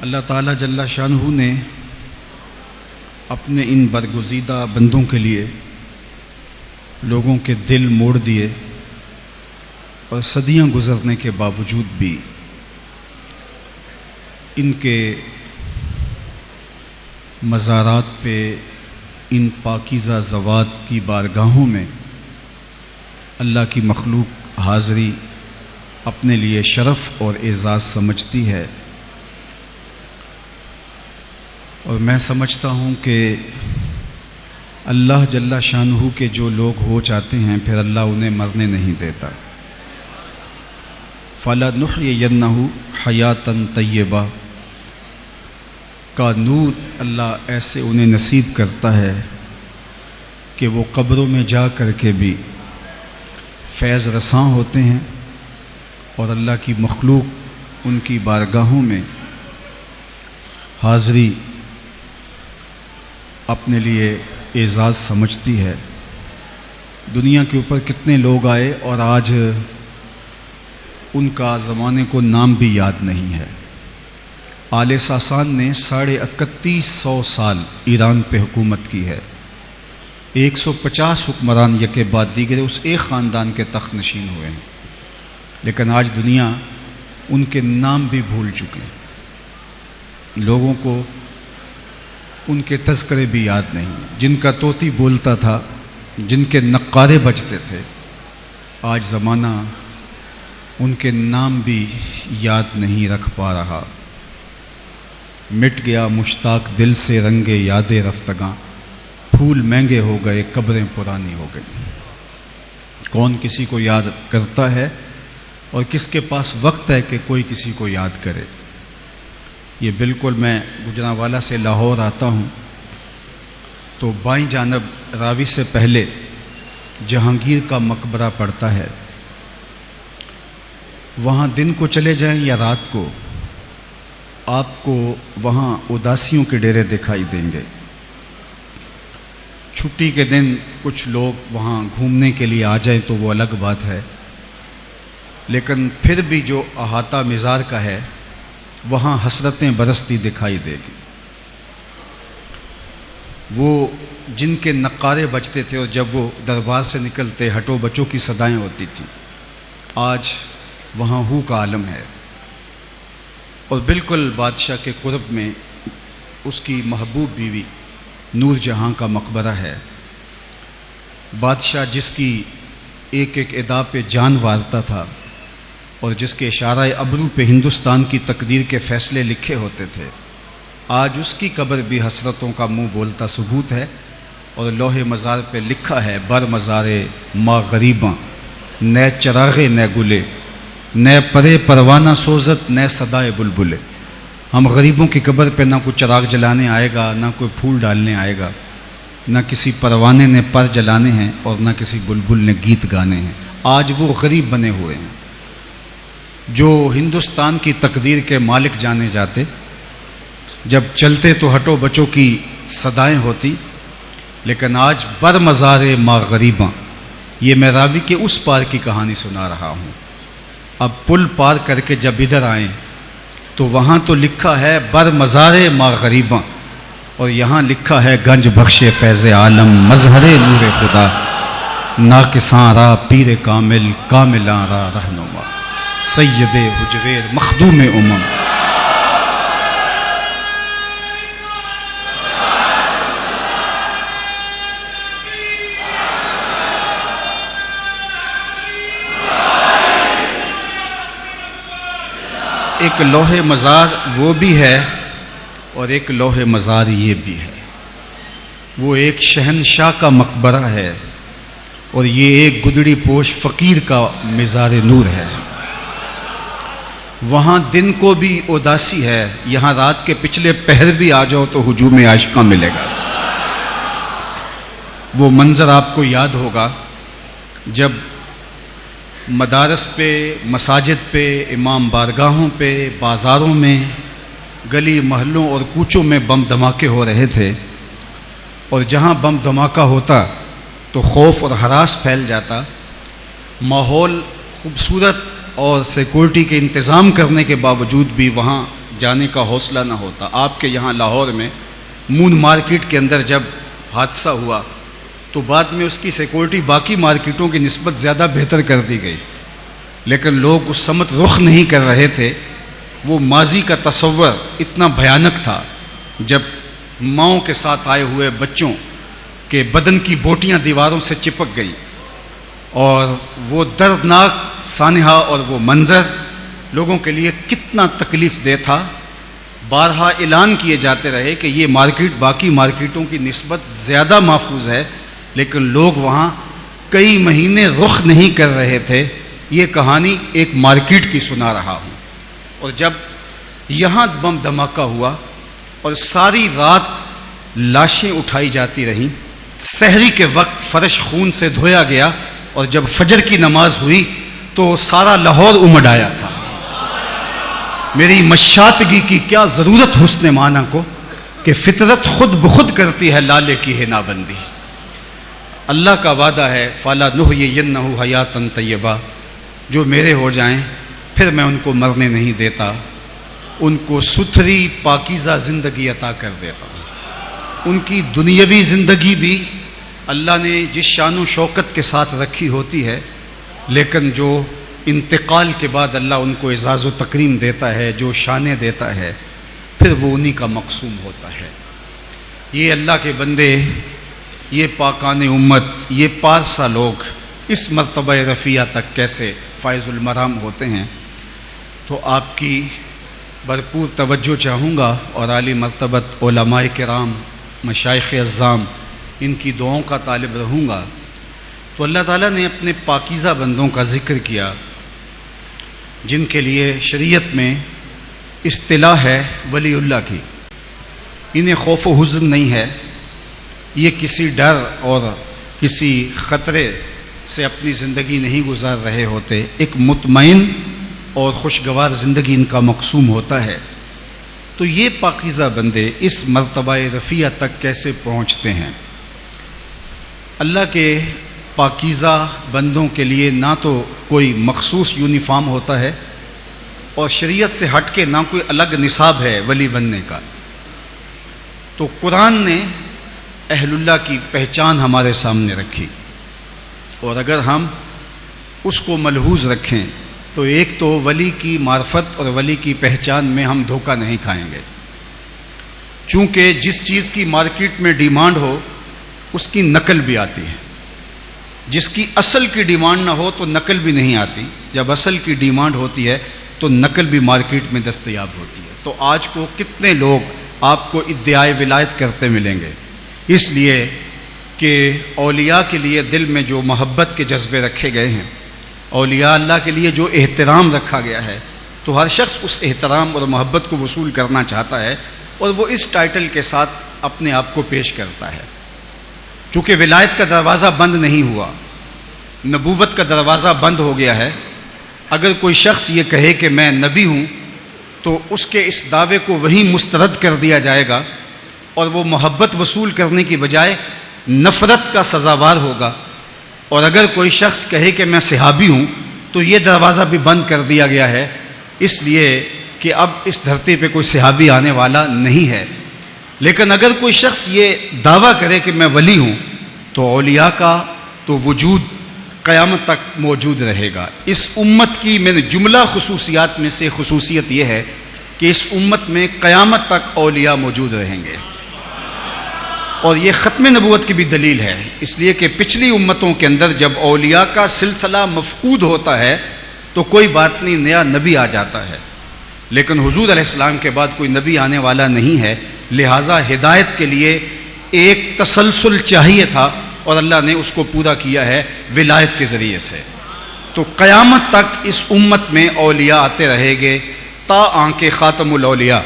اللہ تعالیٰ جل شانہ نے اپنے ان برگزیدہ بندوں کے لیے لوگوں کے دل موڑ دیے اور صدیاں گزرنے کے باوجود بھی ان کے مزارات پہ ان پاکیزہ ذوات کی بارگاہوں میں اللہ کی مخلوق حاضری اپنے لیے شرف اور اعزاز سمجھتی ہے، اور میں سمجھتا ہوں کہ اللہ جل شانہ کے جو لوگ ہو چاہتے ہیں پھر اللہ انہیں مرنے نہیں دیتا۔ فَلَنُحْيِيَنَّهُ حَيَاةً طَيِّبَةً کا نور اللہ ایسے انہیں نصیب کرتا ہے کہ وہ قبروں میں جا کر کے بھی فیض رساں ہوتے ہیں، اور اللہ کی مخلوق ان کی بارگاہوں میں حاضری اپنے لیے اعزاز سمجھتی ہے۔ دنیا کے اوپر کتنے لوگ آئے اور آج ان کا زمانے کو نام بھی یاد نہیں ہے۔ آل ساسان نے 3150 سال ایران پہ حکومت کی ہے، 150 حکمران یکے بعد دیگر اس ایک خاندان کے تخت نشین ہوئے ہیں، لیکن آج دنیا ان کے نام بھی بھول چکے ہیں، لوگوں کو ان کے تذکرے بھی یاد نہیں ہیں۔ جن کا طوطی بولتا تھا، جن کے نقارے بجتے تھے، آج زمانہ ان کے نام بھی یاد نہیں رکھ پا رہا۔ مٹ گیا مشتاق دل سے رنگ یاد رفتگاں، پھول مہنگے ہو گئے قبریں پرانی ہو گئی۔ کون کسی کو یاد کرتا ہے اور کس کے پاس وقت ہے کہ کوئی کسی کو یاد کرے؟ یہ بالکل، میں گجرانوالہ سے لاہور آتا ہوں تو بائیں جانب راوی سے پہلے جہانگیر کا مقبرہ پڑتا ہے، وہاں دن کو چلے جائیں یا رات کو، آپ کو وہاں اداسیوں کے ڈیرے دکھائی دیں گے۔ چھٹی کے دن کچھ لوگ وہاں گھومنے کے لیے آ جائیں تو وہ الگ بات ہے، لیکن پھر بھی جو احاطہ مزار کا ہے وہاں حسرتیں برستی دکھائی دے گی۔ وہ جن کے نقارے بجتے تھے اور جب وہ دربار سے نکلتے ہٹو بچوں کی صدائیں ہوتی تھیں، آج وہاں ہو کا عالم ہے، اور بالکل بادشاہ کے قرب میں اس کی محبوب بیوی نور جہاں کا مقبرہ ہے۔ بادشاہ جس کی ایک ایک ادا پہ جان وارتا تھا اور جس کے اشارہ ابرو پہ ہندوستان کی تقدیر کے فیصلے لکھے ہوتے تھے، آج اس کی قبر بھی حسرتوں کا منہ بولتا ثبوت ہے، اور لوح مزار پہ لکھا ہے بر مزارے ما غریباں، نئے چراغے نئے گلے، نئے پرے پروانہ سوزت نئے صدائے بلبلے۔ ہم غریبوں کی قبر پہ نہ کوئی چراغ جلانے آئے گا، نہ کوئی پھول ڈالنے آئے گا، نہ کسی پروانے نے پر جلانے ہیں اور نہ کسی بلبل نے گیت گانے ہیں۔ آج وہ غریب بنے ہوئے ہیں جو ہندوستان کی تقدیر کے مالک جانے جاتے، جب چلتے تو ہٹو بچوں کی صدائیں ہوتی، لیکن آج بر مزار ما غریباں، یہ میں راوی کے اس پار کی کہانی سنا رہا ہوں۔ اب پل پار کر کے جب ادھر آئیں تو وہاں تو لکھا ہے بر مزار ما غریباں، اور یہاں لکھا ہے گنج بخش فیض عالم مظہر نور خدا، ناقصاں را پیر کامل کاملاں را رہنما، سید حجویر مخدوم امم۔ ایک لوح مزار وہ بھی ہے اور ایک لوح مزار یہ بھی ہے۔ وہ ایک شہنشاہ کا مقبرہ ہے اور یہ ایک گدڑی پوش فقیر کا مزار نور ہے۔ وہاں دن کو بھی اداسی ہے، یہاں رات کے پچھلے پہر بھی آ جاؤ تو ہجوم عاشقاں ملے گا۔ وہ منظر آپ کو یاد ہوگا جب مدارس پہ، مساجد پہ، امام بارگاہوں پہ، بازاروں میں، گلی محلوں اور کوچوں میں بم دھماکے ہو رہے تھے، اور جہاں بم دھماکہ ہوتا تو خوف اور ہراس پھیل جاتا۔ ماحول خوبصورت اور سیکورٹی کے انتظام کرنے کے باوجود بھی وہاں جانے کا حوصلہ نہ ہوتا. آپ کے یہاں لاہور میں مون مارکیٹ کے اندر جب حادثہ ہوا تو بعد میں اس کی سیکورٹی باقی مارکیٹوں کی نسبت زیادہ بہتر کر دی گئی، لیکن لوگ اس سمت رخ نہیں کر رہے تھے. وہ ماضی کا تصور اتنا بھیانک تھا جب ماؤں کے ساتھ آئے ہوئے بچوں کے بدن کی بوٹیاں دیواروں سے چپک گئیں، اور وہ دردناک سانحہ اور وہ منظر لوگوں کے لیے کتنا تکلیف دہ تھا. بارہا اعلان کیے جاتے رہے کہ یہ مارکیٹ باقی مارکیٹوں کی نسبت زیادہ محفوظ ہے، لیکن لوگ وہاں کئی مہینے رخ نہیں کر رہے تھے. یہ کہانی ایک مارکیٹ کی سنا رہا ہوں. اور جب یہاں بم دھماکہ ہوا اور ساری رات لاشیں اٹھائی جاتی رہیں، سحری کے وقت فرش خون سے دھویا گیا، اور جب فجر کی نماز ہوئی تو سارا لاہور امڈ آیا تھا. میری مشاطگی کی کیا ضرورت حسن معنی کو کہ فطرت خود بخود کرتی ہے لالے کی حنا بندی. اللہ کا وعدہ ہے فَلَا نُحْيِيَنَّهُ حَيَاتًا طَيِّبَةً، جو میرے ہو جائیں پھر میں ان کو مرنے نہیں دیتا، ان کو ستھری پاکیزہ زندگی عطا کر دیتا ہوں. ان کی دنیاوی زندگی بھی اللہ نے جس شان و شوکت کے ساتھ رکھی ہوتی ہے، لیکن جو انتقال کے بعد اللہ ان کو اعزاز و تکریم دیتا ہے، جو شانیں دیتا ہے، پھر وہ انہی کا مقسوم ہوتا ہے. یہ اللہ کے بندے، یہ پاکان امت، یہ پارسا لوگ اس مرتبہ رفیع تک کیسے فائز المرام ہوتے ہیں. تو آپ کی بھرپور توجہ چاہوں گا، اور عالی مرتبت علماء کرام، مشائخ اعظام، ان کی دعاؤں کا طالب رہوں گا. تو اللہ تعالیٰ نے اپنے پاکیزہ بندوں کا ذکر کیا جن کے لیے شریعت میں اصطلاح ہے ولی اللہ کی. انہیں خوف و حزن نہیں ہے، یہ کسی ڈر اور کسی خطرے سے اپنی زندگی نہیں گزار رہے ہوتے. ایک مطمئن اور خوشگوار زندگی ان کا مقسوم ہوتا ہے. تو یہ پاکیزہ بندے اس مرتبہ رفیع تک کیسے پہنچتے ہیں؟ اللہ کے پاکیزہ بندوں کے لیے نہ تو کوئی مخصوص یونیفارم ہوتا ہے، اور شریعت سے ہٹ کے نہ کوئی الگ نصاب ہے ولی بننے کا. تو قرآن نے اہل اللہ کی پہچان ہمارے سامنے رکھی، اور اگر ہم اس کو ملحوظ رکھیں تو ایک تو ولی کی معرفت اور ولی کی پہچان میں ہم دھوکہ نہیں کھائیں گے. چونکہ جس چیز کی مارکیٹ میں ڈیمانڈ ہو اس کی نقل بھی آتی ہے، جس کی اصل کی ڈیمانڈ نہ ہو تو نقل بھی نہیں آتی. جب اصل کی ڈیمانڈ ہوتی ہے تو نقل بھی مارکیٹ میں دستیاب ہوتی ہے. تو آج کو کتنے لوگ آپ کو ادعائے ولایت کرتے ملیں گے، اس لیے کہ اولیاء کے لیے دل میں جو محبت کے جذبے رکھے گئے ہیں، اولیاء اللہ کے لیے جو احترام رکھا گیا ہے، تو ہر شخص اس احترام اور محبت کو وصول کرنا چاہتا ہے، اور وہ اس ٹائٹل کے ساتھ اپنے آپ کو پیش کرتا ہے. چونکہ ولایت کا دروازہ بند نہیں ہوا، نبوت کا دروازہ بند ہو گیا ہے. اگر کوئی شخص یہ کہے کہ میں نبی ہوں تو اس کے اس دعوے کو وہیں مسترد کر دیا جائے گا، اور وہ محبت وصول کرنے کی بجائے نفرت کا سزاوار ہوگا. اور اگر کوئی شخص کہے کہ میں صحابی ہوں تو یہ دروازہ بھی بند کر دیا گیا ہے، اس لیے کہ اب اس دھرتی پہ کوئی صحابی آنے والا نہیں ہے. لیکن اگر کوئی شخص یہ دعویٰ کرے کہ میں ولی ہوں تو اولیاء کا تو وجود قیامت تک موجود رہے گا. اس امت کی میں نے جملہ خصوصیات میں سے خصوصیت یہ ہے کہ اس امت میں قیامت تک اولیاء موجود رہیں گے. اور یہ ختم نبوت کی بھی دلیل ہے، اس لیے کہ پچھلی امتوں کے اندر جب اولیاء کا سلسلہ مفقود ہوتا ہے تو کوئی بات نہیں، نیا نبی آ جاتا ہے. لیکن حضور علیہ السلام کے بعد کوئی نبی آنے والا نہیں ہے، لہٰذا ہدایت کے لیے ایک تسلسل چاہیے تھا، اور اللہ نے اس کو پورا کیا ہے ولایت کے ذریعے سے. تو قیامت تک اس امت میں اولیاء آتے رہیں گے تا آنکہ خاتم الاولیاء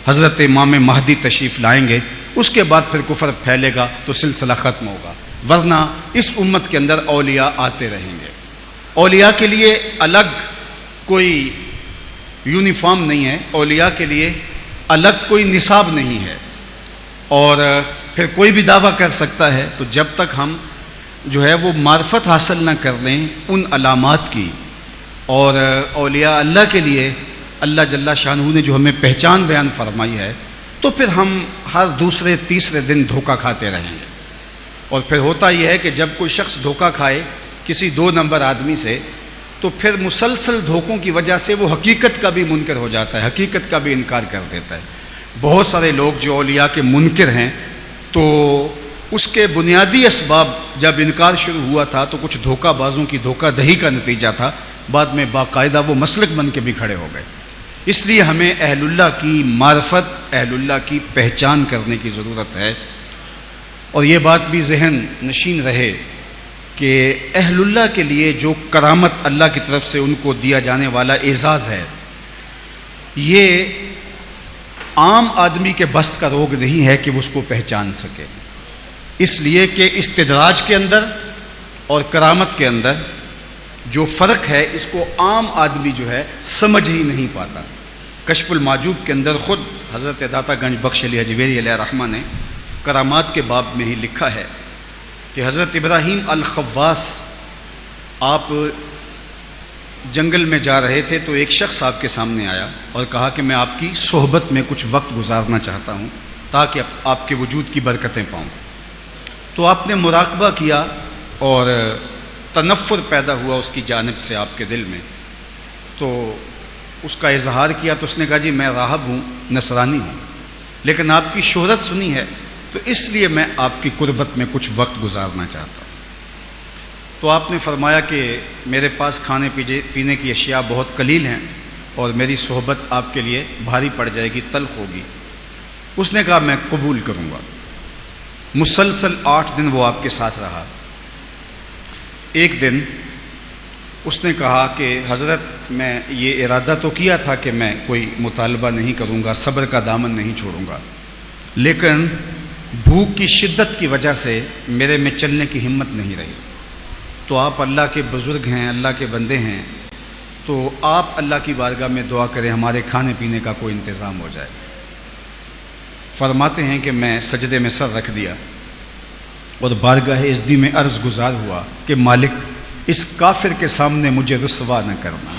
حضرت امام مہدی تشریف لائیں گے. اس کے بعد پھر کفر پھیلے گا تو سلسلہ ختم ہوگا، ورنہ اس امت کے اندر اولیاء آتے رہیں گے. اولیاء کے لیے الگ کوئی یونیفارم نہیں ہے، اولیاء کے لیے الگ کوئی نصاب نہیں ہے، اور پھر کوئی بھی دعویٰ کر سکتا ہے. تو جب تک ہم جو ہے وہ معرفت حاصل نہ کر لیں ان علامات کی، اور اولیاء اللہ کے لیے اللہ جل شانہ نے جو ہمیں پہچان بیان فرمائی ہے، تو پھر ہم ہر دوسرے تیسرے دن دھوکہ کھاتے رہیں گے۔ اور پھر ہوتا یہ ہے کہ جب کوئی شخص دھوکہ کھائے کسی 2 نمبر آدمی سے، تو پھر مسلسل دھوکوں کی وجہ سے وہ حقیقت کا بھی منکر ہو جاتا ہے، حقیقت کا بھی انکار کر دیتا ہے۔ بہت سارے لوگ جو اولیاء کے منکر ہیں، تو اس کے بنیادی اسباب جب انکار شروع ہوا تھا تو کچھ دھوکہ بازوں کی دھوکہ دہی کا نتیجہ تھا، بعد میں باقاعدہ وہ مسلک بن کے بھی کھڑے ہو گئے۔ اس لیے ہمیں اہل اللہ کی معرفت، اہل اللہ کی پہچان کرنے کی ضرورت ہے۔ اور یہ بات بھی ذہن نشین رہے کہ اہل اللہ کے لیے جو کرامت اللہ کی طرف سے ان کو دیا جانے والا اعزاز ہے، یہ عام آدمی کے بس کا روگ نہیں ہے کہ وہ اس کو پہچان سکے، اس لیے کہ استدراج کے اندر اور کرامت کے اندر جو فرق ہے اس کو عام آدمی جو ہے سمجھ ہی نہیں پاتا۔ کشف المعجوب کے اندر خود حضرت داتا گنج بخش علی حجویری علیہ الرحمہ نے کرامات کے باب میں ہی لکھا ہے کہ حضرت ابراہیم الخواص آپ جنگل میں جا رہے تھے تو ایک شخص آپ کے سامنے آیا اور کہا کہ میں آپ کی صحبت میں کچھ وقت گزارنا چاہتا ہوں تاکہ آپ کے وجود کی برکتیں پاؤں۔ تو آپ نے مراقبہ کیا اور تنفر پیدا ہوا اس کی جانب سے آپ کے دل میں، تو اس کا اظہار کیا تو اس نے کہا جی میں راہب ہوں، نصرانی ہوں، لیکن آپ کی شہرت سنی ہے تو اس لیے میں آپ کی قربت میں کچھ وقت گزارنا چاہتا ہوں۔ تو آپ نے فرمایا کہ میرے پاس کھانے پینے کی اشیاء بہت قلیل ہیں اور میری صحبت آپ کے لیے بھاری پڑ جائے گی، تلخ ہوگی۔ اس نے کہا میں قبول کروں گا۔ مسلسل 8 دن وہ آپ کے ساتھ رہا۔ ایک دن اس نے کہا کہ حضرت میں یہ ارادہ تو کیا تھا کہ میں کوئی مطالبہ نہیں کروں گا، صبر کا دامن نہیں چھوڑوں گا، لیکن بھوک کی شدت کی وجہ سے میرے میں چلنے کی ہمت نہیں رہی۔ تو آپ اللہ کے بزرگ ہیں، اللہ کے بندے ہیں، تو آپ اللہ کی بارگاہ میں دعا کریں ہمارے کھانے پینے کا کوئی انتظام ہو جائے۔ فرماتے ہیں کہ میں سجدے میں سر رکھ دیا اور بارگاہ ازدی میں عرض گزار ہوا کہ مالک اس کافر کے سامنے مجھے رسوا نہ کرنا۔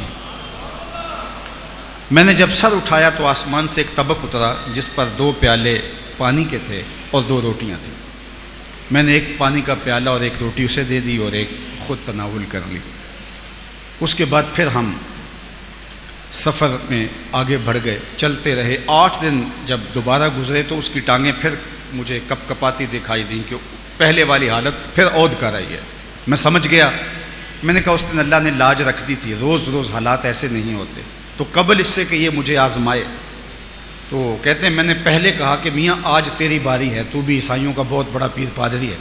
میں نے جب سر اٹھایا تو آسمان سے ایک طبق اترا جس پر 2 پیالے پانی کے تھے اور 2 روٹیاں تھیں۔ میں نے ایک پانی کا پیالہ اور ایک روٹی اسے دے دی اور ایک خود تناول کر لی۔ اس کے بعد پھر ہم سفر میں آگے بڑھ گئے، چلتے رہے۔ 8 دن جب دوبارہ گزرے تو اس کی ٹانگیں پھر مجھے کپ کپاتی دکھائی دیں کہ پہلے والی حالت پھر عود کر رہی ہے۔ میں سمجھ گیا، میں نے کہا اس دن اللہ نے لاج رکھ دی تھی، روز روز حالات ایسے نہیں ہوتے، تو قبل اس سے کہ یہ مجھے آزمائے۔ تو کہتے ہیں میں نے پہلے کہا کہ میاں آج تیری باری ہے، تو بھی عیسائیوں کا بہت بڑا پیر پادری ہے۔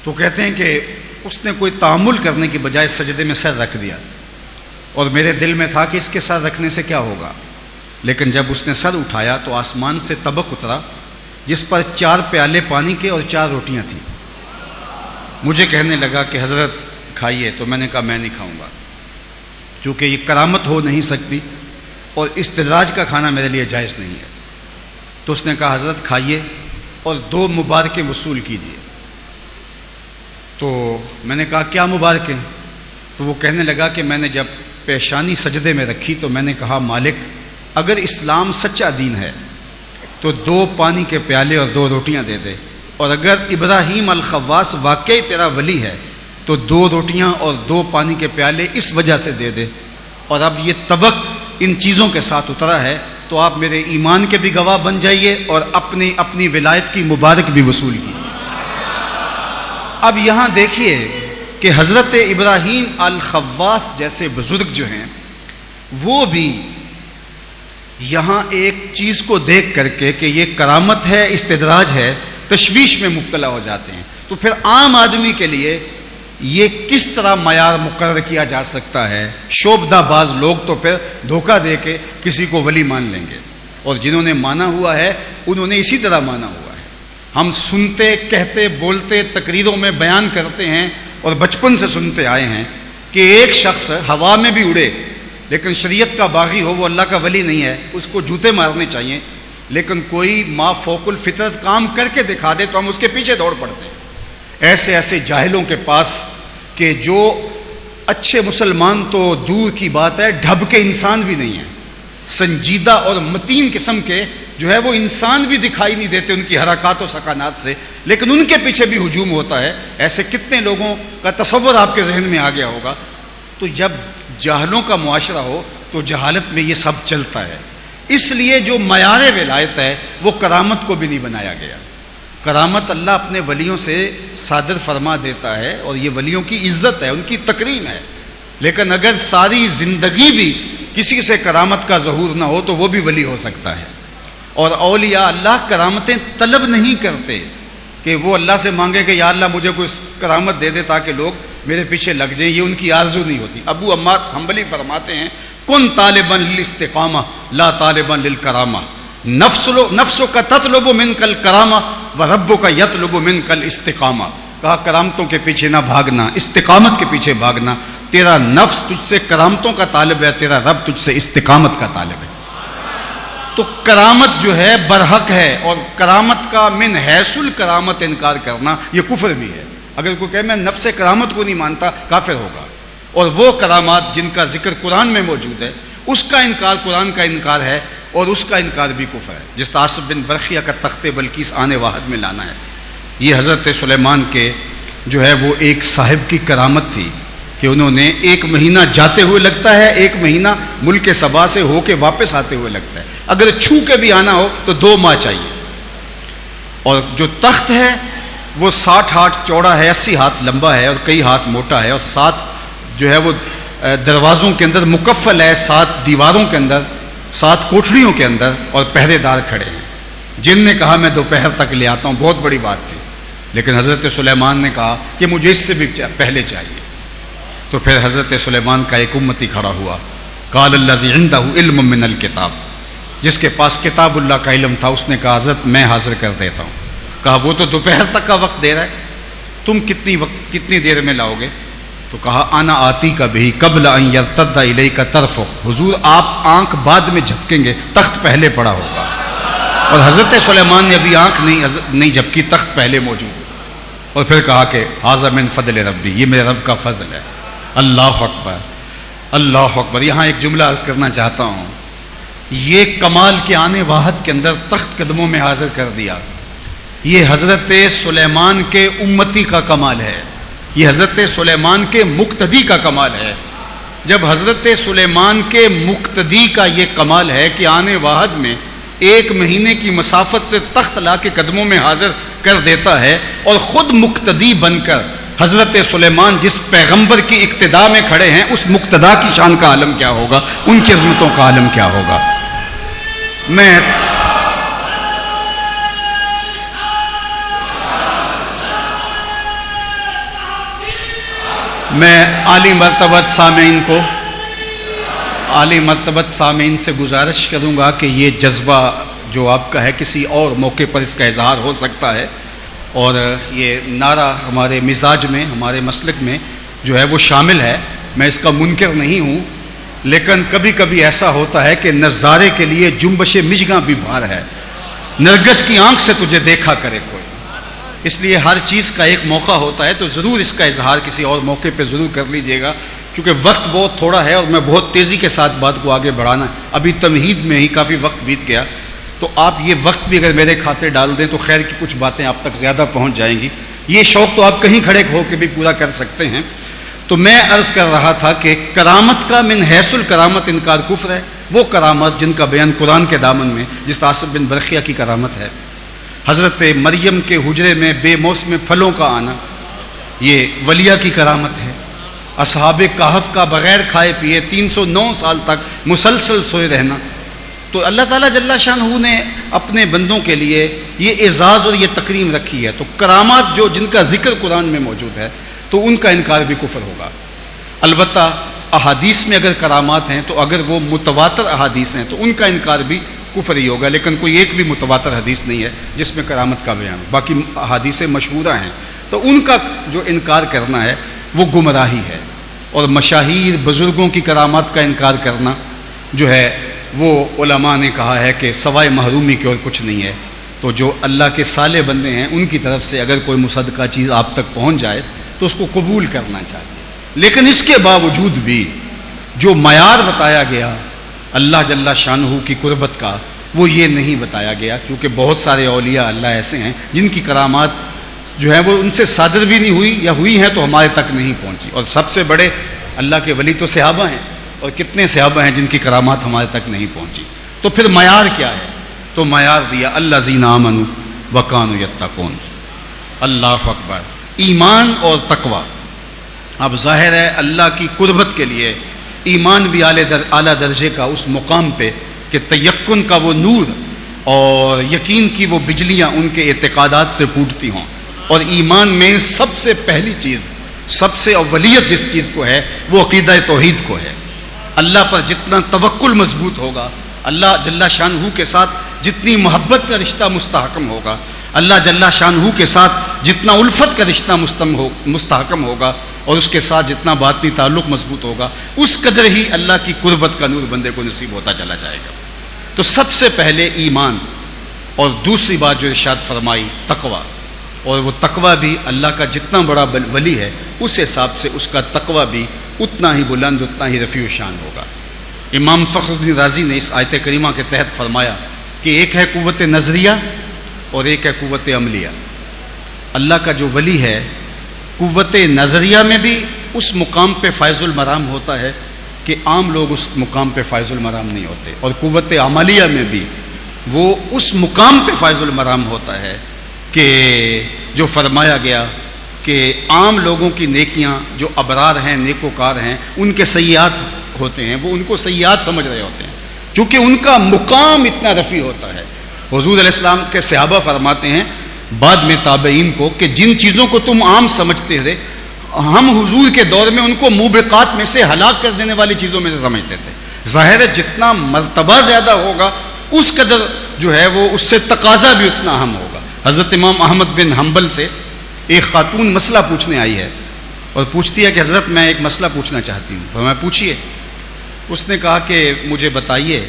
تو کہتے ہیں کہ اس نے کوئی تعامل کرنے کی بجائے سجدے میں سر رکھ دیا، اور میرے دل میں تھا کہ اس کے سر رکھنے سے کیا ہوگا، لیکن جب اس نے سر اٹھایا تو آسمان سے طبق اترا جس پر 4 پیالے پانی کے اور 4 روٹیاں تھیں۔ مجھے کہنے لگا کہ حضرت کھائیے، تو میں نے کہا میں نہیں کھاؤں گا، چونکہ یہ کرامت ہو نہیں سکتی اور استدراج کا کھانا میرے لیے جائز نہیں ہے۔ تو اس نے کہا حضرت کھائیے اور 2 مبارکیں وصول کیجیے۔ تو میں نے کہا کیا مبارکیں؟ تو وہ کہنے لگا کہ میں نے جب پیشانی سجدے میں رکھی تو میں نے کہا مالک اگر اسلام سچا دین ہے تو 2 پانی کے پیالے اور 2 روٹیاں دے دے، اور اگر ابراہیم الخواص واقعی تیرا ولی ہے تو 2 روٹیاں اور 2 پانی کے پیالے اس وجہ سے دے دے، اور اب یہ طبق ان چیزوں کے ساتھ اترا ہے تو آپ میرے ایمان کے بھی گواہ بن جائیے اور اپنی ولایت کی مبارک بھی وصول کیجیے۔ اب یہاں دیکھیے کہ حضرت ابراہیم الخواص جیسے بزرگ جو ہیں وہ بھی یہاں ایک چیز کو دیکھ کر کے کہ یہ کرامت ہے، استدراج ہے، تشویش میں مبتلا ہو جاتے ہیں۔ تو پھر عام آدمی کے لیے یہ کس طرح معیار مقرر کیا جا سکتا ہے؟ شعبدہ باز لوگ تو پھر دھوکہ دے کے کسی کو ولی مان لیں گے، اور جنہوں نے مانا ہوا ہے انہوں نے اسی طرح مانا ہوا ہے۔ ہم سنتے، کہتے، بولتے، تقریروں میں بیان کرتے ہیں اور بچپن سے سنتے آئے ہیں کہ ایک شخص ہوا میں بھی اڑے لیکن شریعت کا باغی ہو، وہ اللہ کا ولی نہیں ہے، اس کو جوتے مارنے چاہیے، لیکن کوئی ما فوق الفطرت کام کر کے دکھا دے تو ہم اس کے پیچھے دوڑ پڑتے ہیں۔ ایسے ایسے جاہلوں کے پاس کہ جو اچھے مسلمان تو دور کی بات ہے، ڈھب کے انسان بھی نہیں ہیں، سنجیدہ اور متین قسم کے جو ہے وہ انسان بھی دکھائی نہیں دیتے ان کی حرکات و سکانات سے، لیکن ان کے پیچھے بھی ہجوم ہوتا ہے۔ ایسے کتنے لوگوں کا تصور آپ کے ذہن میں آ گیا ہوگا۔ تو جب جاہلوں کا معاشرہ ہو تو جہالت میں یہ سب چلتا ہے۔ اس لیے جو معیار ولایت ہے وہ کرامت کو بھی نہیں بنایا گیا۔ کرامت اللہ اپنے ولیوں سے صادر فرما دیتا ہے اور یہ ولیوں کی عزت ہے، ان کی تکریم ہے، لیکن اگر ساری زندگی بھی کسی سے کرامت کا ظہور نہ ہو تو وہ بھی ولی ہو سکتا ہے۔ اور اولیاء اللہ کرامتیں طلب نہیں کرتے کہ وہ اللہ سے مانگے کہ یا اللہ مجھے کوئی کرامت دے دے تاکہ لوگ میرے پیچھے لگ جائیں، یہ ان کی آرزو نہیں ہوتی۔ ابو عمار حنبلی فرماتے ہیں کن طالبا للاستقامہ لا طالبا للکرامہ، نفس کا تطلب منک الکرامہ وربک یطلب منک الاستقامہ۔ کہا کرامتوں کے پیچھے نہ بھاگنا، استقامت کے پیچھے بھاگنا۔ تیرا نفس تجھ سے کرامتوں کا طالب ہے، تیرا رب تجھ سے استقامت کا طالب ہے۔ تو کرامت جو ہے برحق ہے، اور کرامت کا من حیث الکرامت انکار کرنا یہ کفر بھی ہے۔ اگر کوئی کہے میں نفس کرامت کو نہیں مانتا، کافر ہوگا۔ اور وہ کرامات جن کا ذکر قرآن میں موجود ہے اس کا انکار قرآن کا انکار ہے، اور اس کا انکار بھی کفر ہے۔ جس عاصم بن برخیہ کا تخت بلقیس آنے واحد میں لانا ہے، یہ حضرت سلیمان کے جو ہے وہ ایک صاحب کی کرامت تھی کہ انہوں نے 1 مہینہ جاتے ہوئے لگتا ہے، 1 مہینہ ملک سبا سے ہو کے واپس آتے ہوئے لگتا ہے، اگر چھو کے بھی آنا ہو تو 2 ماہ چاہیے۔ اور جو تخت ہے وہ 60 ہاتھ چوڑا ہے، 80 ہاتھ لمبا ہے اور کئی ہاتھ موٹا ہے، اور 7 جو ہے وہ دروازوں کے اندر مکفل ہے، 7 دیواروں کے اندر، 7 کوٹھریوں کے اندر، اور پہرے دار کھڑے ہیں۔ جن نے کہا میں دوپہر تک لے آتا ہوں، بہت بڑی بات تھی، لیکن حضرت سلیمان نے کہا کہ مجھے اس سے بھی پہلے چاہیے۔ تو پھر حضرت سلیمان کا ایک امتی کھڑا ہوا، قال الذی عنده علم من الکتاب، جس کے پاس کتاب اللہ کا علم تھا، اس نے کہا حضرت میں حاضر کر دیتا ہوں۔ کہا وہ تو دوپہر تک کا وقت دے رہا ہے، تم کتنی دیر میں لاؤ گے؟ تو کہا انا آتی کا بھی قبل ان یرتد الیک طرفک، حضور آپ آنکھ بعد میں جھپکیں گے، تخت پہلے پڑا ہوگا۔ اور حضرت سلیمان نے ابھی آنکھ نہیں جھپکی، تخت پہلے موجود۔ اور پھر کہا کہ ھذا من فضل ربی، یہ میرے رب کا فضل ہے۔ اللہ اکبر، اللہ اکبر۔ یہاں ایک جملہ عرض کرنا چاہتا ہوں، یہ کمال کے آنے واحد کے اندر تخت قدموں میں حاضر کر دیا، یہ حضرت سلیمان کے امتی کا کمال ہے، یہ حضرت سلیمان کے مقتدی کا کمال ہے۔ جب حضرت سلیمان کے مقتدی کا یہ کمال ہے کہ آنے واحد میں 1 مہینے کی مسافت سے تخت لا کے قدموں میں حاضر کر دیتا ہے، اور خود مقتدی بن کر حضرت سلیمان جس پیغمبر کی اقتداء میں کھڑے ہیں، اس مقتدا کی شان کا عالم کیا ہوگا، ان کی عظمتوں کا عالم کیا ہوگا۔ میں عالی مرتبت سامعین سے گزارش کروں گا کہ یہ جذبہ جو آپ کا ہے کسی اور موقع پر اس کا اظہار ہو سکتا ہے، اور یہ نعرہ ہمارے مزاج میں، ہمارے مسلک میں جو ہے وہ شامل ہے، میں اس کا منکر نہیں ہوں، لیکن کبھی کبھی ایسا ہوتا ہے کہ نظارے کے لیے جنبش مژگاں بھی بھار ہے، نرگس کی آنکھ سے تجھے دیکھا کرے کوئی، اس لیے ہر چیز کا ایک موقع ہوتا ہے، تو ضرور اس کا اظہار کسی اور موقع پہ ضرور کر لیجئے گا، چونکہ وقت بہت تھوڑا ہے اور میں بہت تیزی کے ساتھ بات کو آگے بڑھانا ہے، ابھی تمہید میں ہی کافی وقت بیت گیا، تو آپ یہ وقت بھی اگر میرے کھاتے ڈال دیں تو خیر کی کچھ باتیں آپ تک زیادہ پہنچ جائیں گی، یہ شوق تو آپ کہیں کھڑے ہو کے بھی پورا کر سکتے ہیں۔ تو میں عرض کر رہا تھا کہ کرامت کا من حیث الکرامت انکار کفر ہے، وہ کرامت جن کا بیان قرآن کے دامن میں، جس عاصم بن برخیہ کی کرامت ہے، حضرت مریم کے حجرے میں بے موسم پھلوں کا آنا، یہ ولیہ کی کرامت ہے، اصحاب کہف کا بغیر کھائے پیے 309 سال تک مسلسل سوئے رہنا، تو اللہ تعالیٰ جل شانہ نے اپنے بندوں کے لیے یہ اعزاز اور یہ تکریم رکھی ہے۔ تو کرامات جن کا ذکر قرآن میں موجود ہے تو ان کا انکار بھی کفر ہوگا۔ البتہ احادیث میں اگر کرامات ہیں تو اگر وہ متواتر احادیث ہیں تو ان کا انکار بھی کفر ہی ہوگا، لیکن کوئی ایک بھی متواتر حدیث نہیں ہے جس میں کرامت کا بیان، باقی احادیث مشہورہ ہیں، تو ان کا جو انکار کرنا ہے وہ گمراہی ہے۔ اور مشاہیر بزرگوں کی کرامات کا انکار کرنا جو ہے وہ علماء نے کہا ہے کہ سوائے محرومی کے اور کچھ نہیں ہے۔ تو جو اللہ کے صالح بندے ہیں ان کی طرف سے اگر کوئی مصدقہ چیز آپ تک پہنچ جائے تو اس کو قبول کرنا چاہیے، لیکن اس کے باوجود بھی جو معیار بتایا گیا اللہ جل شانہ کی قربت کا وہ یہ نہیں بتایا گیا، کیونکہ بہت سارے اولیاء اللہ ایسے ہیں جن کی کرامات جو ہے وہ ان سے صادر بھی نہیں ہوئی، یا ہوئی ہیں تو ہمارے تک نہیں پہنچی، اور سب سے بڑے اللہ کے ولی تو صحابہ ہیں، اور کتنے صحابہ ہیں جن کی کرامات ہمارے تک نہیں پہنچی۔ تو پھر معیار کیا ہے؟ تو معیار دیا الذین آمنوا وکانوا یتقون۔ اللہ اکبر، ایمان اور تقوی۔ اب ظاہر ہے اللہ کی قربت کے لیے ایمان بھی اعلیٰ درجے کا اس مقام پہ کہ تیقن کا وہ نور اور یقین کی وہ بجلیاں ان کے اعتقادات سے پھوٹتی ہوں، اور ایمان میں سب سے پہلی چیز، سب سے اولیت جس چیز کو ہے وہ عقیدہ توحید کو ہے۔ اللہ پر جتنا توکل مضبوط ہوگا، اللہ جل شانہ کے ساتھ جتنی محبت کا رشتہ مستحکم ہوگا، اللہ جل شانہ کے ساتھ جتنا الفت کا رشتہ مستحکم ہوگا، اور اس کے ساتھ جتنا باطنی تعلق مضبوط ہوگا، اس قدر ہی اللہ کی قربت کا نور بندے کو نصیب ہوتا چلا جائے گا۔ تو سب سے پہلے ایمان، اور دوسری بات جو ارشاد فرمائی تقوی، اور وہ تقوی بھی اللہ کا جتنا بڑا ولی ہے اس حساب سے اس کا تقوی بھی اتنا ہی بلند، اتنا ہی رفیع شان ہوگا۔ امام فخر الدین رازی نے اس آیت کریمہ کے تحت فرمایا کہ ایک ہے قوت نظریہ اور ایک ہے قوت عملیہ۔ اللہ کا جو ولی ہے قوت نظریہ میں بھی اس مقام پہ فائز المرام ہوتا ہے کہ عام لوگ اس مقام پہ فائز المرام نہیں ہوتے، اور قوت عملیہ میں بھی وہ اس مقام پہ فائز المرام ہوتا ہے کہ جو فرمایا گیا کہ عام لوگوں کی نیکیاں جو ابرار ہیں، نیکوکار ہیں، ان کے سیئات ہوتے ہیں، وہ ان کو سیئات سمجھ رہے ہوتے ہیں، چونکہ ان کا مقام اتنا رفیع ہوتا ہے۔ حضور علیہ السلام کے صحابہ فرماتے ہیں بعد میں تابعین کو کہ جن چیزوں کو تم عام سمجھتے تھے، ہم حضور کے دور میں ان کو موبقات میں سے ہلاک کر دینے والی چیزوں میں سے سمجھتے تھے۔ ظاہر ہے جتنا مرتبہ زیادہ ہوگا اس قدر جو ہے وہ اس سے تقاضا بھی اتنا اہم ہوگا۔ حضرت امام احمد بن حنبل سے ایک خاتون مسئلہ پوچھنے آئی ہے، اور پوچھتی ہے کہ حضرت میں ایک مسئلہ پوچھنا چاہتی ہوں۔ فرمایا پوچھیے۔ اس نے کہا کہ مجھے بتائیے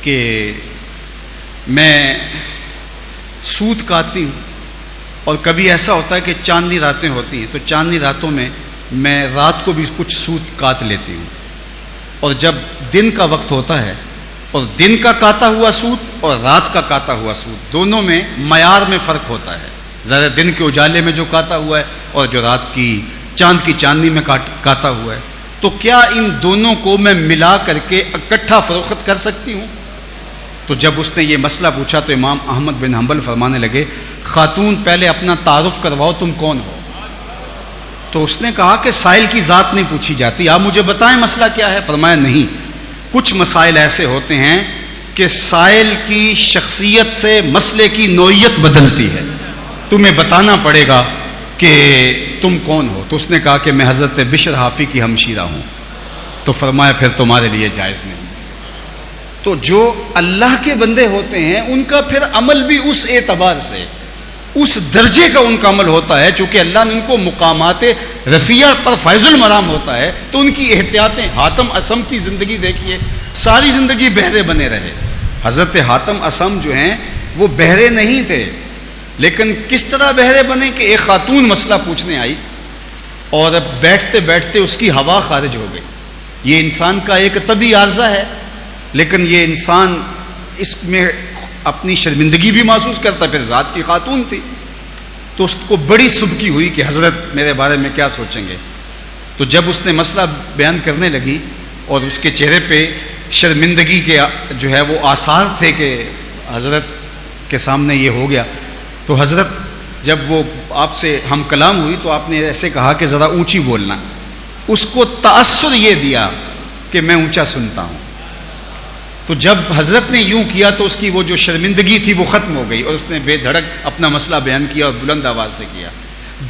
کہ میں سود کاٹتی ہوں، اور کبھی ایسا ہوتا ہے کہ چاندنی راتیں ہوتی ہیں، تو چاندنی راتوں میں میں رات کو بھی کچھ سود کاٹ لیتی ہوں، اور جب دن کا وقت ہوتا ہے اور دن کا کاتا ہوا سود اور رات کا کاتا ہوا سود دونوں میں معیار میں فرق ہوتا ہے، زیادہ دن کے اجالے میں جو کاتا ہوا ہے اور جو رات کی چاند کی چاندنی میں کاتا ہوا ہے، تو کیا ان دونوں کو میں ملا کر کے اکٹھا فروخت کر سکتی ہوں؟ تو جب اس نے یہ مسئلہ پوچھا تو امام احمد بن حنبل فرمانے لگے خاتون پہلے اپنا تعارف کرواؤ، تم کون ہو؟ تو اس نے کہا کہ سائل کی ذات نہیں پوچھی جاتی، آپ مجھے بتائیں مسئلہ کیا ہے؟ فرمایا نہیں، کچھ مسائل ایسے ہوتے ہیں کہ سائل کی شخصیت سے مسئلے کی نوعیت بدلتی ہے، تمہیں بتانا پڑے گا کہ تم کون ہو۔ تو اس نے کہا کہ میں حضرت بشر حافی کی ہمشیرہ ہوں۔ تو فرمایا پھر تمہارے لیے جائز نہیں۔ تو جو اللہ کے بندے ہوتے ہیں ان کا پھر عمل بھی اس اعتبار سے اس درجے کا ان کا عمل ہوتا ہے، چونکہ اللہ نے ان کو مقامات رفیع پر فائز المرام ہوتا ہے، تو ان کی احتیاطیں۔ حاتم اسم کی زندگی دیکھیے، ساری زندگی بہرے بنے رہے۔ حضرت حاتم اسم جو ہیں وہ بہرے نہیں تھے، لیکن کس طرح بہرے بنے کہ ایک خاتون مسئلہ پوچھنے آئی اور بیٹھتے بیٹھتے اس کی ہوا خارج ہو گئی۔ یہ انسان کا ایک طبعی عارضہ ہے، لیکن یہ انسان اس میں اپنی شرمندگی بھی محسوس کرتا، پھر ذات کی خاتون تھی، تو اس کو بڑی سبکی ہوئی کہ حضرت میرے بارے میں کیا سوچیں گے۔ تو جب اس نے مسئلہ بیان کرنے لگی اور اس کے چہرے پہ شرمندگی کے جو ہے وہ آثار تھے کہ حضرت کے سامنے یہ ہو گیا، تو حضرت جب وہ آپ سے ہم کلام ہوئی تو آپ نے ایسے کہا کہ ذرا اونچی بولنا۔ اس کو تأثر یہ دیا کہ میں اونچا سنتا ہوں۔ تو جب حضرت نے یوں کیا تو اس کی وہ جو شرمندگی تھی وہ ختم ہو گئی، اور اس نے بے دھڑک اپنا مسئلہ بیان کیا اور بلند آواز سے کیا۔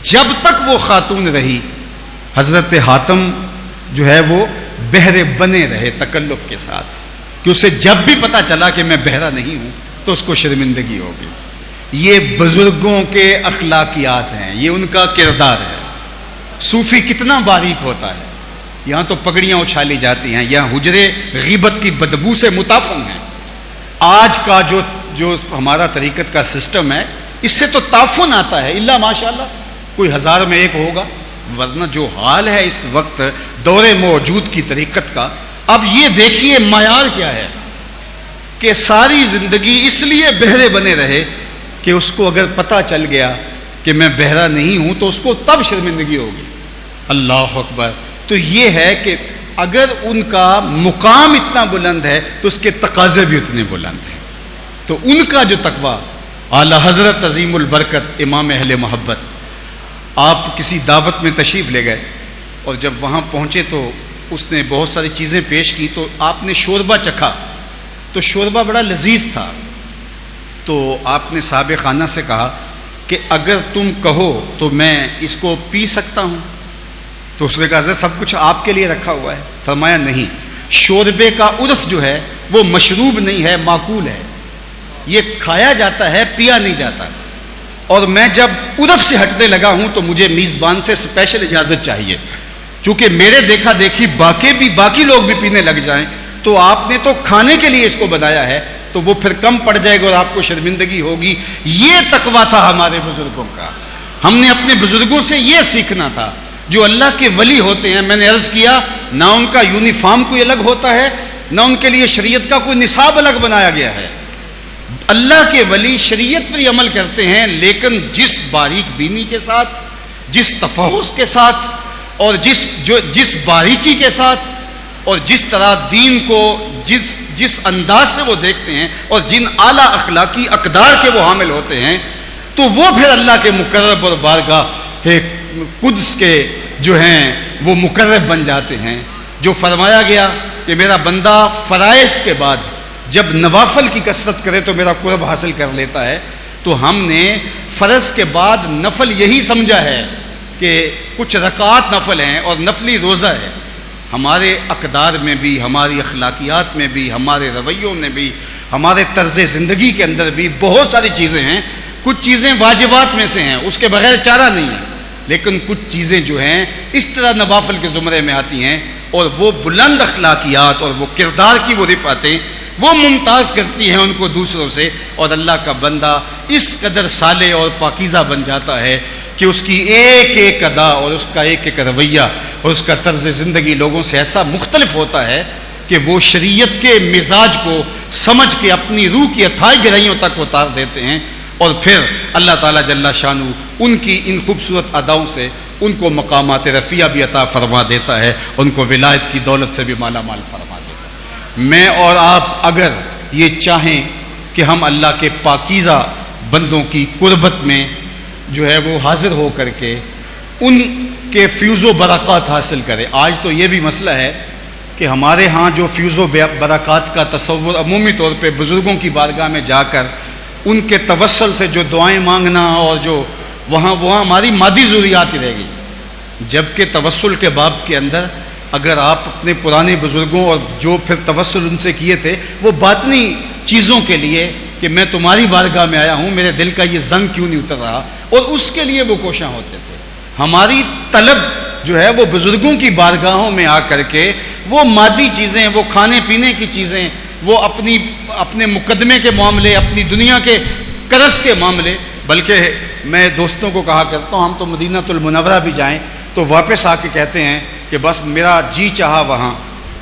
جب تک وہ خاتون رہی حضرت حاتم جو ہے وہ بہرے بنے رہے تکلف کے ساتھ، کہ اسے جب بھی پتا چلا کہ میں بہرا نہیں ہوں تو اس کو شرمندگی ہو گئی۔ یہ بزرگوں کے اخلاقیات ہیں، یہ ان کا کردار ہے۔ صوفی کتنا باریک ہوتا ہے، یہاں تو پگڑیاں اچھالی جاتی ہیں، یہاں حجرے غیبت کی بدبو سے متعفن ہیں۔ آج کا جو ہمارا طریقت کا سسٹم ہے اس سے تو تعفن آتا ہے، الا ماشاءاللہ کوئی 1000 میں ایک ہوگا، ورنہ جو حال ہے اس وقت دور موجود کی طریقت کا، اب یہ دیکھیے معیار کیا ہے کہ ساری زندگی اس لیے بہرے بنے رہے کہ اس کو اگر پتہ چل گیا کہ میں بہرا نہیں ہوں تو اس کو تب شرمندگی ہوگی. اللہ اکبر. تو یہ ہے کہ اگر ان کا مقام اتنا بلند ہے تو اس کے تقاضے بھی اتنے بلند ہیں. تو ان کا جو تقویٰ، اعلی حضرت عظیم البرکت امام اہل محبت، آپ کسی دعوت میں تشریف لے گئے اور جب وہاں پہنچے تو اس نے بہت ساری چیزیں پیش کی، تو آپ نے شوربہ چکھا تو شوربہ بڑا لذیذ تھا. تو آپ نے صاحب خانہ سے کہا کہ اگر تم کہو تو میں اس کو پی سکتا ہوں. تو اس نے کہا حضرت سب کچھ آپ کے لیے رکھا ہوا ہے. فرمایا نہیں، شوربے کا عرف جو ہے وہ مشروب نہیں ہے، معقول ہے. یہ کھایا جاتا ہے، پیا نہیں جاتا. اور میں جب عرف سے ہٹنے لگا ہوں تو مجھے میزبان سے اسپیشل اجازت چاہیے، چونکہ میرے دیکھا دیکھی باقی لوگ بھی پینے لگ جائیں تو آپ نے تو کھانے کے لیے اس کو بنایا ہے، تو وہ پھر کم پڑ جائے گا اور آپ کو شرمندگی ہوگی. یہ تقویٰ تھا ہمارے بزرگوں کا. ہم نے اپنے بزرگوں سے یہ سیکھنا تھا. جو اللہ کے ولی ہوتے ہیں، میں نے عرض کیا، نہ ان کا یونیفارم کوئی الگ ہوتا ہے، نہ ان کے لیے شریعت کا کوئی نصاب الگ بنایا گیا ہے. اللہ کے ولی شریعت پر ہی عمل کرتے ہیں، لیکن جس باریک بینی کے ساتھ، جس تفحص کے ساتھ، اور جس باریکی کے ساتھ، اور جس طرح دین کو جس انداز سے وہ دیکھتے ہیں، اور جن اعلیٰ اخلاقی اقدار کے وہ حامل ہوتے ہیں، تو وہ پھر اللہ کے مقرب اور بارگاہ قدس کے جو ہیں وہ مقرب بن جاتے ہیں. جو فرمایا گیا کہ میرا بندہ فرائض کے بعد جب نوافل کی کثرت کرے تو میرا قرب حاصل کر لیتا ہے. تو ہم نے فرض کے بعد نفل یہی سمجھا ہے کہ کچھ رکعات نفل ہیں اور نفلی روزہ ہے. ہمارے اقدار میں بھی، ہماری اخلاقیات میں بھی، ہمارے رویوں میں بھی، ہمارے طرز زندگی کے اندر بھی بہت ساری چیزیں ہیں. کچھ چیزیں واجبات میں سے ہیں، اس کے بغیر چارہ نہیں ہے، لیکن کچھ چیزیں جو ہیں اس طرح نوافل کے زمرے میں آتی ہیں، اور وہ بلند اخلاقیات اور وہ کردار کی وہ رفعتیں وہ ممتاز کرتی ہیں ان کو دوسروں سے. اور اللہ کا بندہ اس قدر صالح اور پاکیزہ بن جاتا ہے کہ اس کی ایک ایک ادا اور اس کا ایک ایک رویہ اور اس کا طرز زندگی لوگوں سے ایسا مختلف ہوتا ہے کہ وہ شریعت کے مزاج کو سمجھ کے اپنی روح کی اتھائی گہرائیوں تک اتار دیتے ہیں. اور پھر اللہ تعالیٰ جل شانہ ان کی ان خوبصورت اداؤں سے ان کو مقامات رفیع بھی عطا فرما دیتا ہے، ان کو ولایت کی دولت سے بھی مالا مال فرما دیتا ہے. میں اور آپ اگر یہ چاہیں کہ ہم اللہ کے پاکیزہ بندوں کی قربت میں جو ہے وہ حاضر ہو کر کے ان کے فیوز و برکات حاصل کریں. آج تو یہ بھی مسئلہ ہے کہ ہمارے ہاں جو فیوز و برکات کا تصور عمومی طور پہ بزرگوں کی بارگاہ میں جا کر ان کے توسل سے جو دعائیں مانگنا اور جو وہاں ہماری مادی ضروریات ہی رہ گئی. جبکہ توسل کے باب کے اندر اگر آپ اپنے پرانے بزرگوں اور جو پھر توسل ان سے کیے تھے وہ باطنی چیزوں کے لیے کہ میں تمہاری بارگاہ میں آیا ہوں، میرے دل کا یہ زنگ کیوں نہیں اتر رہا، اور اس کے لیے وہ کوشاں ہوتے تھے. ہماری طلب جو ہے وہ بزرگوں کی بارگاہوں میں آ کر کے وہ مادی چیزیں، وہ کھانے پینے کی چیزیں، وہ اپنے مقدمے کے معاملے، اپنی دنیا کے قرض کے معاملے. بلکہ میں دوستوں کو کہا کرتا ہوں ہم تو مدینہ المنورہ بھی جائیں تو واپس آ کے کہتے ہیں کہ بس میرا جی چاہا وہاں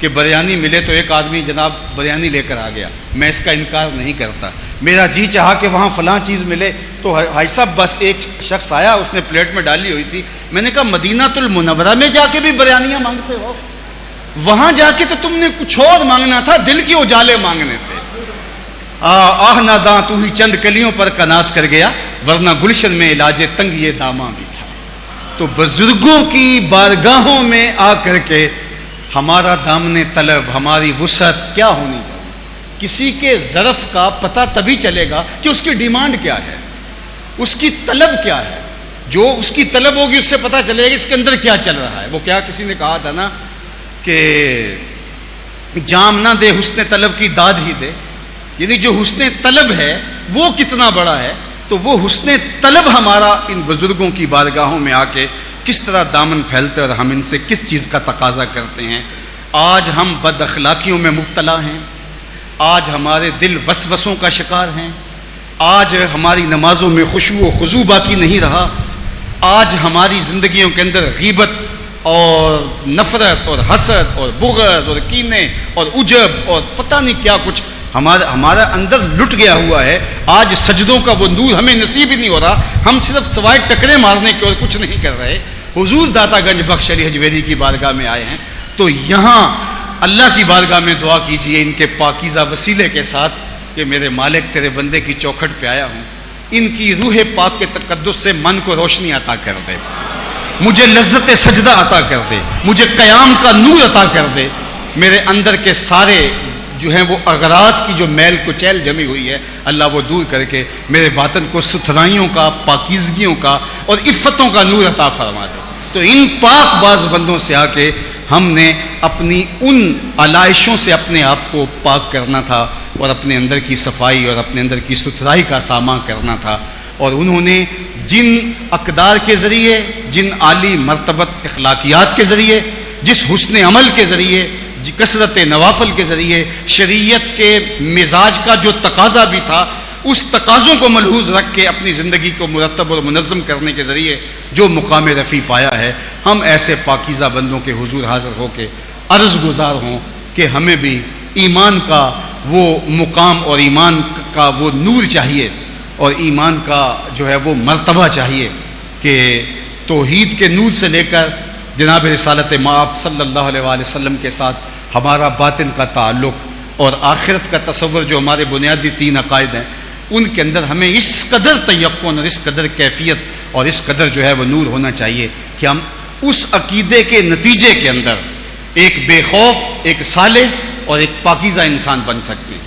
کہ بریانی ملے تو ایک آدمی جناب بریانی لے کر آ گیا، میں اس کا انکار نہیں کرتا. میرا جی چاہا کہ وہاں فلاں چیز ملے تو بھائی صاحب بس ایک شخص آیا، اس نے پلیٹ میں ڈالی ہوئی تھی. میں نے کہا مدینہ المنورہ میں جا کے بھی بریانیاں مانگتے ہو؟ وہاں جا کے تو تم نے کچھ اور مانگنا تھا، دل کے اجالے مانگنے تھے. آہ ناداں تو ہی چند کلیوں پر قناعت کر گیا، ورنہ گلشن میں علاج تنگ یہ داماں بھی تھا. تو بزرگوں کی بارگاہوں میں آ کر کے ہمارا دامن طلب، ہماری وسعت کیا ہونی چاہیے. کسی کے ظرف کا پتہ تبھی چلے گا کہ اس کی ڈیمانڈ کیا ہے، اس کی طلب کیا ہے. جو اس کی طلب ہوگی اس سے پتہ چلے گا اس کے اندر کیا چل رہا ہے. وہ کیا کسی نے کہا تھا نا کہ جام نہ دے حسن طلب کی داد ہی دے، یعنی جو حسن طلب ہے وہ کتنا بڑا ہے. تو وہ حسن طلب ہمارا ان بزرگوں کی بارگاہوں میں آ کے کس طرح دامن پھیلتے اور ہم ان سے کس چیز کا تقاضا کرتے ہیں. آج ہم بد اخلاقیوں میں مبتلا ہیں، آج ہمارے دل وسوسوں کا شکار ہیں، آج ہماری نمازوں میں خشوع و خضوع باقی نہیں رہا، آج ہماری زندگیوں کے اندر غیبت اور نفرت اور حسد اور بغض اور کینے اور عجب اور پتہ نہیں کیا کچھ ہمارا اندر لٹ گیا ہوا ہے. آج سجدوں کا وہ نور ہمیں نصیب ہی نہیں ہو رہا. ہم صرف سوائے ٹکرے مارنے کے اور کچھ نہیں کر رہے. حضور داتا گنج بخش علی حجویری کی بارگاہ میں آئے ہیں تو یہاں اللہ کی بارگاہ میں دعا کیجئے ان کے پاکیزہ وسیلے کے ساتھ کہ میرے مالک تیرے بندے کی چوکھٹ پہ آیا ہوں, ان کی روح پاک کے تقدس سے من کو روشنی عطا کر دے, مجھے لذت سجدہ عطا کر دے, مجھے قیام کا نور عطا کر دے, میرے اندر کے سارے جو ہیں وہ اغراض کی جو میل کچیل جمی ہوئی ہے اللہ وہ دور کر کے میرے باطن کو ستھرائیوں کا, پاکیزگیوں کا اور عفتوں کا نور عطا فرما دے. تو ان پاک باز بندوں سے آ کے ہم نے اپنی ان علائشوں سے اپنے آپ کو پاک کرنا تھا اور اپنے اندر کی صفائی اور اپنے اندر کی ستھرائی کا سامان کرنا تھا. اور انہوں نے جن اقدار کے ذریعے, جن عالی مرتبت اخلاقیات کے ذریعے, جس حسن عمل کے ذریعے, کثرت نوافل کے ذریعے, شریعت کے مزاج کا جو تقاضا بھی تھا اس تقاضوں کو ملحوظ رکھ کے اپنی زندگی کو مرتب اور منظم کرنے کے ذریعے جو مقام رفیع پایا ہے, ہم ایسے پاکیزہ بندوں کے حضور حاضر ہو کے عرض گزار ہوں کہ ہمیں بھی ایمان کا وہ مقام اور ایمان کا وہ نور چاہیے اور ایمان کا جو ہے وہ مرتبہ چاہیے کہ توحید کے نور سے لے کر جناب رسالت مآب صلی اللہ علیہ وآلہ وسلم کے ساتھ ہمارا باطن کا تعلق اور آخرت کا تصور جو ہمارے بنیادی 3 عقائد ہیں ان کے اندر ہمیں اس قدر تیقن اور اس قدر کیفیت اور اس قدر جو ہے وہ نور ہونا چاہیے کہ ہم اس عقیدے کے نتیجے کے اندر ایک بے خوف, ایک صالح اور ایک پاکیزہ انسان بن سکتے ہیں.